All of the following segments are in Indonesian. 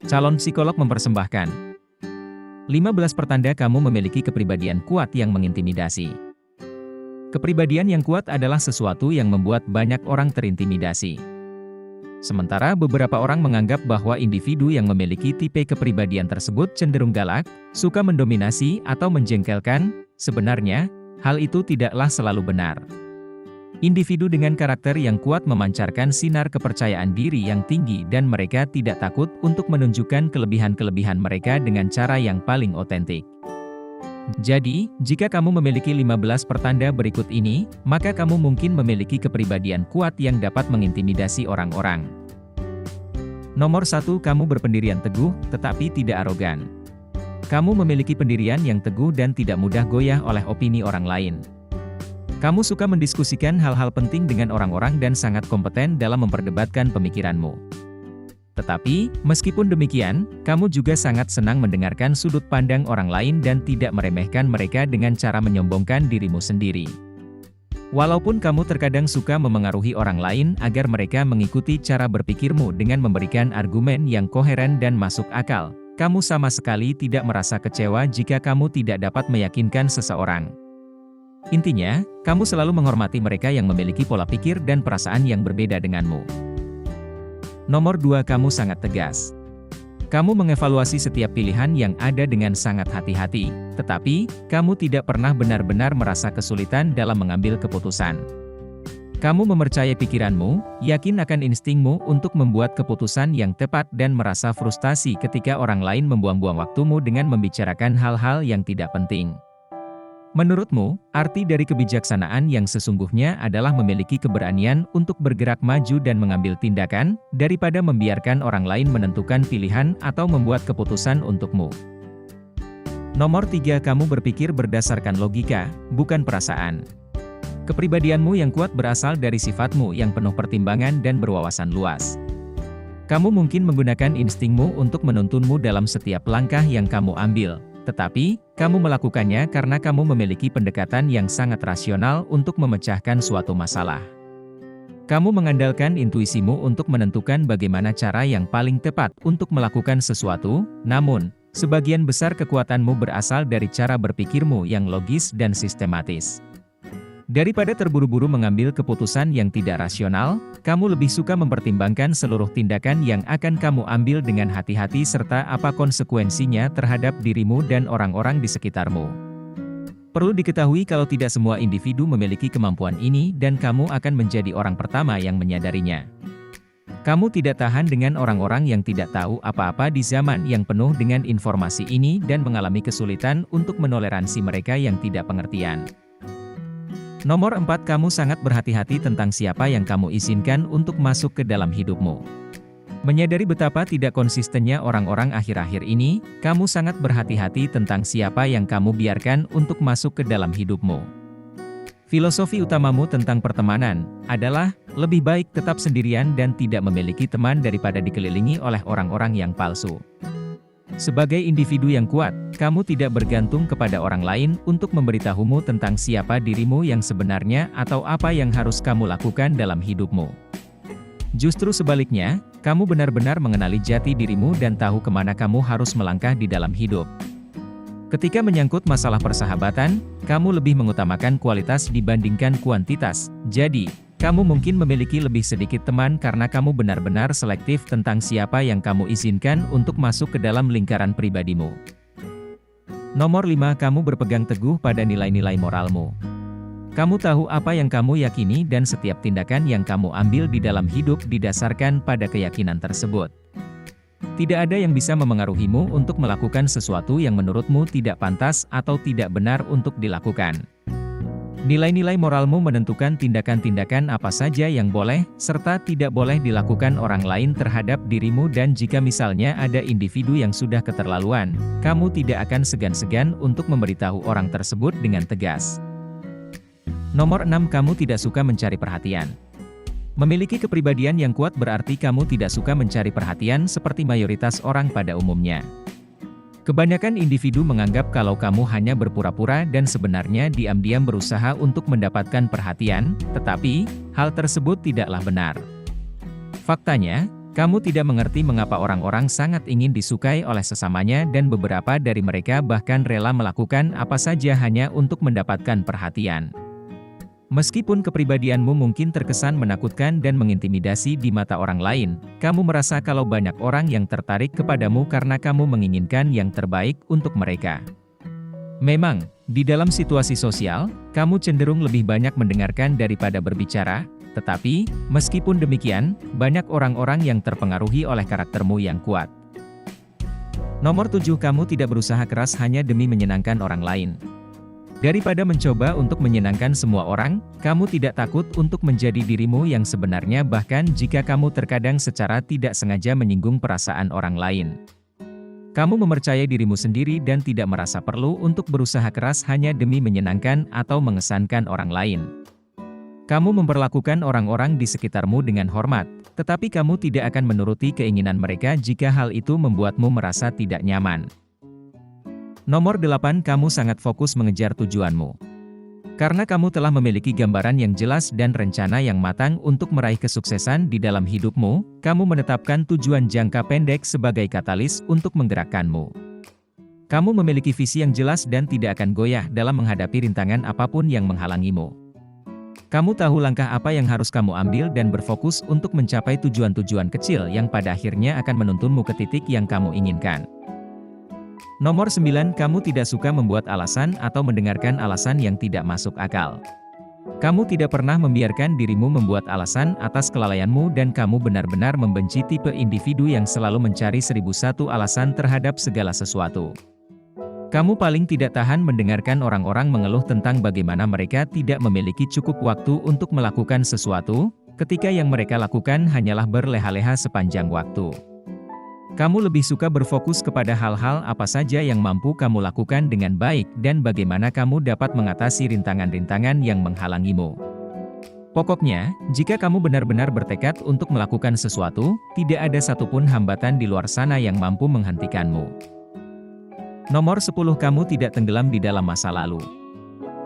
Calon psikolog mempersembahkan 15 pertanda kamu memiliki kepribadian kuat yang mengintimidasi. Kepribadian yang kuat adalah sesuatu yang membuat banyak orang terintimidasi. Sementara beberapa orang menganggap bahwa individu yang memiliki tipe kepribadian tersebut cenderung galak, suka mendominasi atau menjengkelkan. Sebenarnya, hal itu tidaklah selalu benar. Individu dengan karakter yang kuat memancarkan sinar kepercayaan diri yang tinggi dan mereka tidak takut untuk menunjukkan kelebihan-kelebihan mereka dengan cara yang paling otentik. Jadi, jika kamu memiliki 15 pertanda berikut ini, maka kamu mungkin memiliki kepribadian kuat yang dapat mengintimidasi orang-orang. Nomor 1, kamu berpendirian teguh, tetapi tidak arogan. Kamu memiliki pendirian yang teguh dan tidak mudah goyah oleh opini orang lain. Kamu suka mendiskusikan hal-hal penting dengan orang-orang dan sangat kompeten dalam memperdebatkan pemikiranmu. Tetapi, meskipun demikian, kamu juga sangat senang mendengarkan sudut pandang orang lain dan tidak meremehkan mereka dengan cara menyombongkan dirimu sendiri. Walaupun kamu terkadang suka memengaruhi orang lain agar mereka mengikuti cara berpikirmu dengan memberikan argumen yang koheren dan masuk akal, kamu sama sekali tidak merasa kecewa jika kamu tidak dapat meyakinkan seseorang. Intinya, kamu selalu menghormati mereka yang memiliki pola pikir dan perasaan yang berbeda denganmu. Nomor 2, kamu sangat tegas. Kamu mengevaluasi setiap pilihan yang ada dengan sangat hati-hati, tetapi, kamu tidak pernah benar-benar merasa kesulitan dalam mengambil keputusan. Kamu mempercayai pikiranmu, yakin akan instingmu untuk membuat keputusan yang tepat dan merasa frustasi ketika orang lain membuang-buang waktumu dengan membicarakan hal-hal yang tidak penting. Menurutmu, arti dari kebijaksanaan yang sesungguhnya adalah memiliki keberanian untuk bergerak maju dan mengambil tindakan, daripada membiarkan orang lain menentukan pilihan atau membuat keputusan untukmu. Nomor 3, kamu berpikir berdasarkan logika, bukan perasaan. Kepribadianmu yang kuat berasal dari sifatmu yang penuh pertimbangan dan berwawasan luas. Kamu mungkin menggunakan instingmu untuk menuntunmu dalam setiap langkah yang kamu ambil. Tetapi, kamu melakukannya karena kamu memiliki pendekatan yang sangat rasional untuk memecahkan suatu masalah. Kamu mengandalkan intuisimu untuk menentukan bagaimana cara yang paling tepat untuk melakukan sesuatu, namun, sebagian besar kekuatanmu berasal dari cara berpikirmu yang logis dan sistematis. Daripada terburu-buru mengambil keputusan yang tidak rasional, kamu lebih suka mempertimbangkan seluruh tindakan yang akan kamu ambil dengan hati-hati serta apa konsekuensinya terhadap dirimu dan orang-orang di sekitarmu. Perlu diketahui kalau tidak semua individu memiliki kemampuan ini dan kamu akan menjadi orang pertama yang menyadarinya. Kamu tidak tahan dengan orang-orang yang tidak tahu apa-apa di zaman yang penuh dengan informasi ini dan mengalami kesulitan untuk menoleransi mereka yang tidak pengertian. Nomor 4, kamu sangat berhati-hati tentang siapa yang kamu izinkan untuk masuk ke dalam hidupmu. Menyadari betapa tidak konsistennya orang-orang akhir-akhir ini, kamu sangat berhati-hati tentang siapa yang kamu biarkan untuk masuk ke dalam hidupmu. Filosofi utamamu tentang pertemanan adalah, lebih baik tetap sendirian dan tidak memiliki teman daripada dikelilingi oleh orang-orang yang palsu. Sebagai individu yang kuat, kamu tidak bergantung kepada orang lain untuk memberitahumu tentang siapa dirimu yang sebenarnya atau apa yang harus kamu lakukan dalam hidupmu. Justru sebaliknya, kamu benar-benar mengenali jati dirimu dan tahu kemana kamu harus melangkah di dalam hidup. Ketika menyangkut masalah persahabatan, kamu lebih mengutamakan kualitas dibandingkan kuantitas. Jadi, kamu mungkin memiliki lebih sedikit teman karena kamu benar-benar selektif tentang siapa yang kamu izinkan untuk masuk ke dalam lingkaran pribadimu. Nomor 5, kamu berpegang teguh pada nilai-nilai moralmu. Kamu tahu apa yang kamu yakini dan setiap tindakan yang kamu ambil di dalam hidup didasarkan pada keyakinan tersebut. Tidak ada yang bisa memengaruhimu untuk melakukan sesuatu yang menurutmu tidak pantas atau tidak benar untuk dilakukan. Nilai-nilai moralmu menentukan tindakan-tindakan apa saja yang boleh, serta tidak boleh dilakukan orang lain terhadap dirimu dan jika misalnya ada individu yang sudah keterlaluan, kamu tidak akan segan-segan untuk memberitahu orang tersebut dengan tegas. Nomor 6, kamu tidak suka mencari perhatian. Memiliki kepribadian yang kuat berarti kamu tidak suka mencari perhatian seperti mayoritas orang pada umumnya. Kebanyakan individu menganggap kalau kamu hanya berpura-pura dan sebenarnya diam-diam berusaha untuk mendapatkan perhatian, tetapi, hal tersebut tidaklah benar. Faktanya, Kamu tidak mengerti mengapa orang-orang sangat ingin disukai oleh sesamanya dan beberapa dari mereka bahkan rela melakukan apa saja hanya untuk mendapatkan perhatian. Meskipun kepribadianmu mungkin terkesan menakutkan dan mengintimidasi di mata orang lain, kamu merasa kalau banyak orang yang tertarik kepadamu karena kamu menginginkan yang terbaik untuk mereka. Memang, di dalam situasi sosial, kamu cenderung lebih banyak mendengarkan daripada berbicara, tetapi, meskipun demikian, banyak orang-orang yang terpengaruhi oleh karaktermu yang kuat. Nomor 7, kamu tidak berusaha keras hanya demi menyenangkan orang lain. Daripada mencoba untuk menyenangkan semua orang, kamu tidak takut untuk menjadi dirimu yang sebenarnya bahkan jika kamu terkadang secara tidak sengaja menyinggung perasaan orang lain. Kamu mempercayai dirimu sendiri dan tidak merasa perlu untuk berusaha keras hanya demi menyenangkan atau mengesankan orang lain. Kamu memperlakukan orang-orang di sekitarmu dengan hormat, tetapi kamu tidak akan menuruti keinginan mereka jika hal itu membuatmu merasa tidak nyaman. Nomor 8, kamu sangat fokus mengejar tujuanmu. Karena kamu telah memiliki gambaran yang jelas dan rencana yang matang untuk meraih kesuksesan di dalam hidupmu, kamu menetapkan tujuan jangka pendek sebagai katalis untuk menggerakkanmu. Kamu memiliki visi yang jelas dan tidak akan goyah dalam menghadapi rintangan apapun yang menghalangimu. Kamu tahu langkah apa yang harus kamu ambil dan berfokus untuk mencapai tujuan-tujuan kecil yang pada akhirnya akan menuntunmu ke titik yang kamu inginkan. Nomor 9, kamu tidak suka membuat alasan atau mendengarkan alasan yang tidak masuk akal. Kamu tidak pernah membiarkan dirimu membuat alasan atas kelalaianmu dan kamu benar-benar membenci tipe individu yang selalu mencari 1001 alasan terhadap segala sesuatu. Kamu paling tidak tahan mendengarkan orang-orang mengeluh tentang bagaimana mereka tidak memiliki cukup waktu untuk melakukan sesuatu, ketika yang mereka lakukan hanyalah berleha-leha sepanjang waktu. Kamu lebih suka berfokus kepada hal-hal apa saja yang mampu kamu lakukan dengan baik dan bagaimana kamu dapat mengatasi rintangan-rintangan yang menghalangimu. Pokoknya, jika kamu benar-benar bertekad untuk melakukan sesuatu, tidak ada satupun hambatan di luar sana yang mampu menghentikanmu. Nomor 10, kamu tidak tenggelam di dalam masa lalu.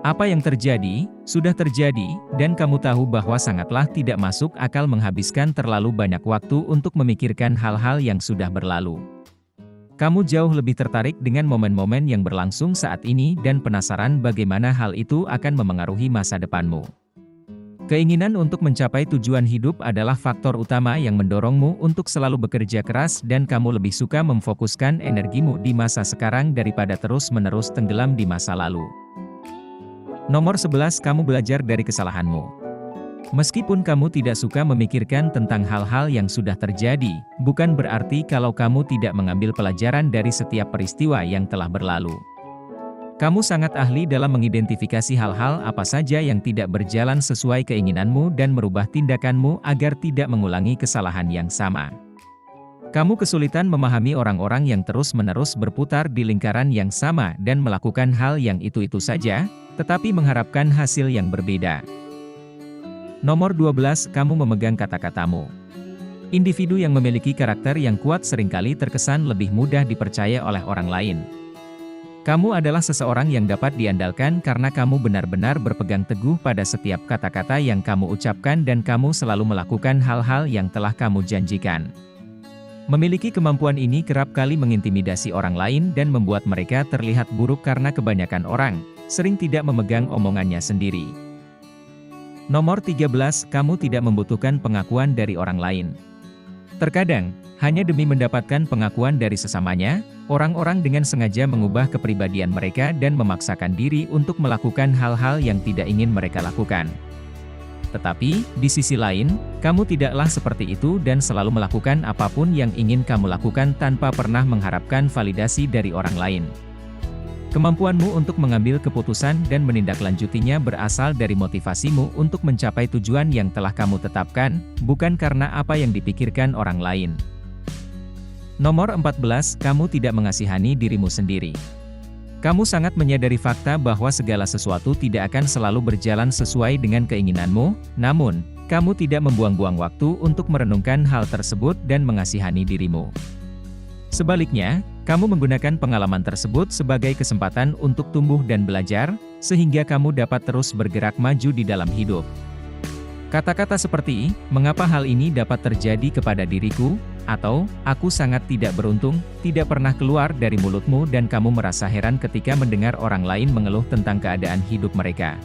Apa yang terjadi, sudah terjadi, dan kamu tahu bahwa sangatlah tidak masuk akal menghabiskan terlalu banyak waktu untuk memikirkan hal-hal yang sudah berlalu. Kamu jauh lebih tertarik dengan momen-momen yang berlangsung saat ini dan penasaran bagaimana hal itu akan memengaruhi masa depanmu. Keinginan untuk mencapai tujuan hidup adalah faktor utama yang mendorongmu untuk selalu bekerja keras dan kamu lebih suka memfokuskan energimu di masa sekarang daripada terus-menerus tenggelam di masa lalu. Nomor 11, kamu belajar dari kesalahanmu. Meskipun kamu tidak suka memikirkan tentang hal-hal yang sudah terjadi, bukan berarti kalau kamu tidak mengambil pelajaran dari setiap peristiwa yang telah berlalu. Kamu sangat ahli dalam mengidentifikasi hal-hal apa saja yang tidak berjalan sesuai keinginanmu dan merubah tindakanmu agar tidak mengulangi kesalahan yang sama. Kamu kesulitan memahami orang-orang yang terus-menerus berputar di lingkaran yang sama dan melakukan hal yang itu-itu saja, tetapi mengharapkan hasil yang berbeda. Nomor 12, kamu memegang kata-katamu. Individu yang memiliki karakter yang kuat seringkali terkesan lebih mudah dipercaya oleh orang lain. Kamu adalah seseorang yang dapat diandalkan karena kamu benar-benar berpegang teguh pada setiap kata-kata yang kamu ucapkan dan kamu selalu melakukan hal-hal yang telah kamu janjikan. Memiliki kemampuan ini kerap kali mengintimidasi orang lain dan membuat mereka terlihat buruk karena kebanyakan orang sering tidak memegang omongannya sendiri. Nomor 13, kamu tidak membutuhkan pengakuan dari orang lain. Terkadang, hanya demi mendapatkan pengakuan dari sesamanya, orang-orang dengan sengaja mengubah kepribadian mereka dan memaksakan diri untuk melakukan hal-hal yang tidak ingin mereka lakukan. Tetapi, di sisi lain, kamu tidaklah seperti itu dan selalu melakukan apapun yang ingin kamu lakukan tanpa pernah mengharapkan validasi dari orang lain. Kemampuanmu untuk mengambil keputusan dan menindaklanjutinya berasal dari motivasimu untuk mencapai tujuan yang telah kamu tetapkan, bukan karena apa yang dipikirkan orang lain. Nomor 14, kamu tidak mengasihani dirimu sendiri. Kamu sangat menyadari fakta bahwa segala sesuatu tidak akan selalu berjalan sesuai dengan keinginanmu, namun, kamu tidak membuang-buang waktu untuk merenungkan hal tersebut dan mengasihani dirimu. Sebaliknya, kamu menggunakan pengalaman tersebut sebagai kesempatan untuk tumbuh dan belajar, sehingga kamu dapat terus bergerak maju di dalam hidup. Kata-kata seperti, "Mengapa hal ini dapat terjadi kepada diriku?" atau "Aku sangat tidak beruntung," tidak pernah keluar dari mulutmu dan kamu merasa heran ketika mendengar orang lain mengeluh tentang keadaan hidup mereka.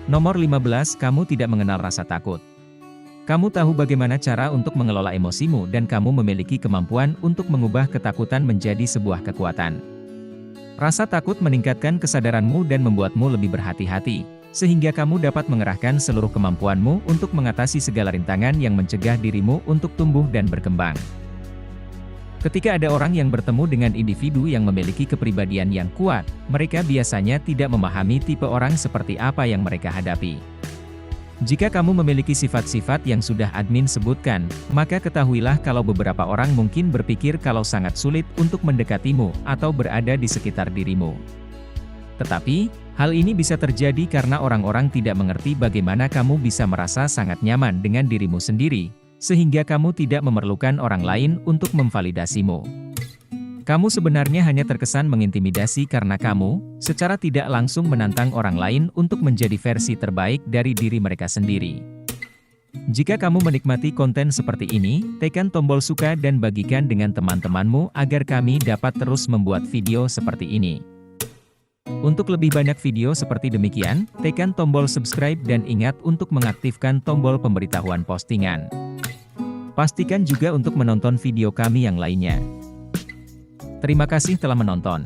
Nomor 15, kamu tidak mengenal rasa takut. Kamu tahu bagaimana cara untuk mengelola emosimu dan kamu memiliki kemampuan untuk mengubah ketakutan menjadi sebuah kekuatan. Rasa takut meningkatkan kesadaranmu dan membuatmu lebih berhati-hati, sehingga kamu dapat mengerahkan seluruh kemampuanmu untuk mengatasi segala rintangan yang mencegah dirimu untuk tumbuh dan berkembang. Ketika ada orang yang bertemu dengan individu yang memiliki kepribadian yang kuat, mereka biasanya tidak memahami tipe orang seperti apa yang mereka hadapi. Jika kamu memiliki sifat-sifat yang sudah admin sebutkan, maka ketahuilah kalau beberapa orang mungkin berpikir kalau sangat sulit untuk mendekatimu atau berada di sekitar dirimu. Tetapi, hal ini bisa terjadi karena orang-orang tidak mengerti bagaimana kamu bisa merasa sangat nyaman dengan dirimu sendiri, sehingga kamu tidak memerlukan orang lain untuk memvalidasimu. Kamu sebenarnya hanya terkesan mengintimidasi karena kamu, secara tidak langsung menantang orang lain untuk menjadi versi terbaik dari diri mereka sendiri. Jika kamu menikmati konten seperti ini, tekan tombol suka dan bagikan dengan teman-temanmu agar kami dapat terus membuat video seperti ini. Untuk lebih banyak video seperti demikian, tekan tombol subscribe dan ingat untuk mengaktifkan tombol pemberitahuan postingan. Pastikan juga untuk menonton video kami yang lainnya. Terima kasih telah menonton.